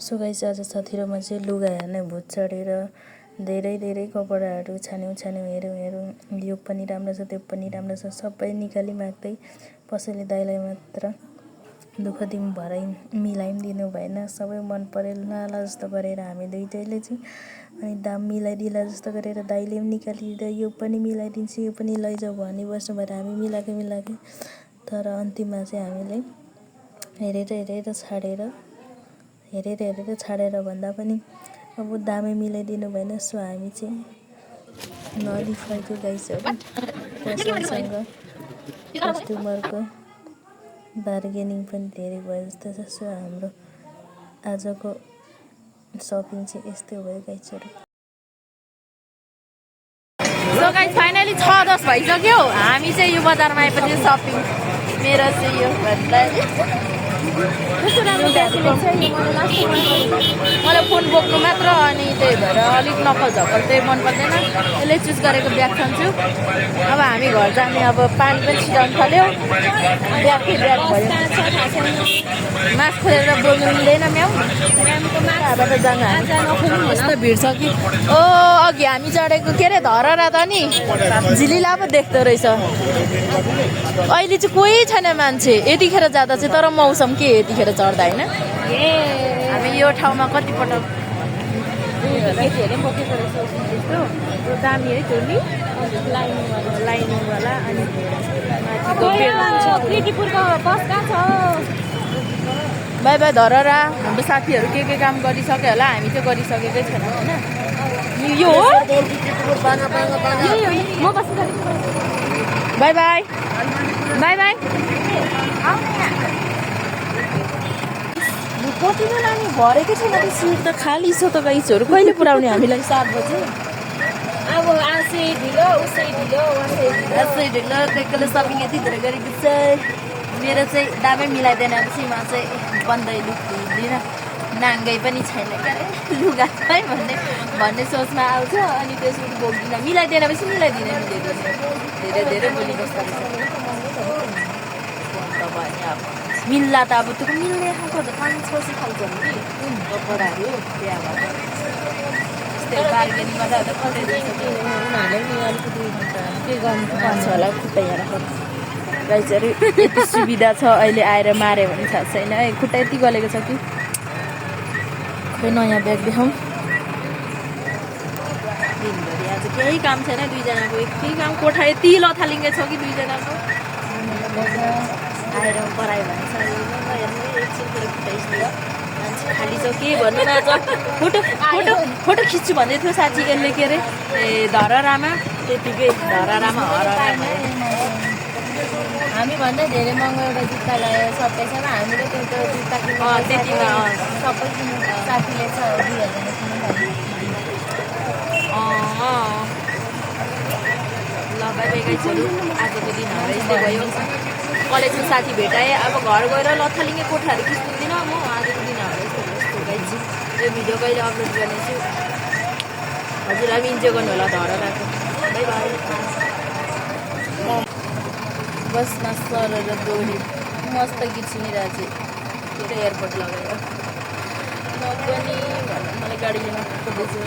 So guys आज साथीहरुमा चाहिँ लुगा हेर्ने भूत चढेर धेरै कपडाहरु छान्यौ हेरौँ यो पनि राम्रो छ त्यो पनि राम्रो छ सबै निकाली माग्दै पसैले दाइलाई मात्र दुःख दिम भराइ मिलाइ दिनु भएन सबै मन परेल नाला जस्तो गरेर हामी दुईटैले चाहिँ अनि दाम मिलाइदिला जस्तो गरेर दाइले पनि निकालिदिँदा यो पनि मिलाइदिन्छु यो पनि लैजाऊ भनी बस्नु भएर हामी मिलाके तर अन्तिममा चाहिँ हामीले हेरेर छाडेर भन्दा पनि अब दामै मिलाइदिनु भएन सो हामी चाहिँ नरिफाइको गाइसहरु पसलसँग कस्टमरको बार्गेनिङ पनि धेरै भयो जस्तो छ सो हाम्रो आजको शपिङ चाहिँ यस्तै भयो गाइसहरु। सो गाइस फाइनली 6:10 भइसक्यो हामी चाहिँ यो बजारमा आएपछि शपिङ मेरो चाहिँ यो भन्दा मलाई फोन बोक्नु मात्र अनि त्यही भएर अलिक नक्कल झक्कल चाहिँ मन पर्दैन यसले चुज गरेको ब्याग खान्छु। अब हामी घर जाने अब पानी पनि छिटाउनु थाल्यो ब्याग भयो मास्क खोलेर बोल्नु मिल्दैन म्याउ यहाँबाट जानु हामी यस्तो भिड छ कि ओ अघि हामी चढेको के अरे धरहरा त नि झिलिला पो देख्दो रहेछ अहिले चाहिँ कोही छैन मान्छे यतिखेर जाँदा चाहिँ तर मौसम के यतिखेर चढ्दा होइन हामी यो ठाउँमा कतिपटक केटीहरूले पनि बोकेको रहेछ त्यस्तो त्यो दामी है चोली लाइनिङवाला अनि बाई बाई धरहरा हाम्रो साथीहरू के काम गरिसक्यो होला हामी चाहिँ गरिसकेकै छैन होइन यो हो बाई बाई बाई बाई कति बेला नि भरेकै छैन त्यो सिट त खाली छ त गाइसहरू कहिले पुऱ्याउने हामीलाई 7 बजे अब आजै ढिलो उसै ढिलो त्यसले सपिङ यति धेरै गरेको छ मेरो चाहिँ दामै मिलाइदिएन पछि म चाहिँ बन्दै लुक्दिन नाङ्गै पनि छैन क्या लुगा है भन्ने सोचमा आउँछ अनि त्यसपछि बोक्दिनँ मिलाइदिएन पछि मिलाइदिन धेरै बोली बस्दा अब मिल्ला त अब त्यो मिल्ने खालको त 5-6 खालको नि कपडाहरू त्यहाँ भएर त्यस्तै बार्गेनिङ गर्दा कतै उनीहरूले नि अलिकति के गर्नुपर्छ होला खुट्टा हेरेर गाइसहरू यति सुविधा छ अहिले आएर माऱ्यो भने थाहा छैन है खुट्टा यति गलेको छ कि खै नयाँ ब्याग देखाउँ दिनभरि आज केही काम छैन दुईजनाको यति काम कोठा यति लथालिङ्गे छ कि दुईजनाको आएर परायो भने हेर्नु एकछिन खुट्टा मान्छे खाली छ के भन्नु न आज फोटो खिच्छु भन्दै थियो साथी यसले के अरे धरहरामा त्यतिकै धरहरामा हामी भन्दा धेरै महँगो एउटा जुत्ता ल्यायो 27 मा हामीले त्यो जुत्ता किन्नु त्यतिमा सबै किन्नु साथीले 2000 किन्नु ल बाई बाई गाइसहरू आजको दिन हाम्रो यस्तै भयो कलेजको साथी भेटाएँ अब घर गएर लथालिङ्गे कोठाहरू खिच्दिनँ म आजको दिन हाम्रो यस्तो गाइज यो भिडियो कहिले अपलोड गर्नेछु हजुरलाई पनि इन्जोय गर्नु होला धरहराको बाई बाई बसमा सरेर दौडी मस्त गीत सुनिरहेको छु के अरे एयरपोर्ट लगाएर म पनि मलाई गाडीले नकुदैछु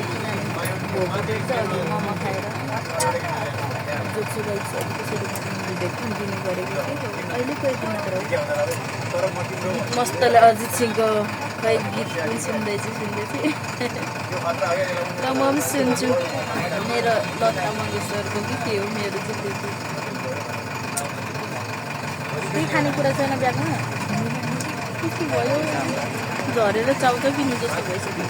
मोमो खाएर जोड्छु गाइस त्यसरी भिडियो दिने गरेको थिएँ अहिलेको यति मात्र हो मस्तले अरिजित सिंहको खै गीत पनि सुन्दैछु र म पनि सुन्छु मेरो लता मङ्गेशकरको कि के हो मेरो चाहिँ केही खानेकुरा छैन ब्यागमा के भयो झरेर चाउचाउ किन्नु जस्तो भइसक्यो।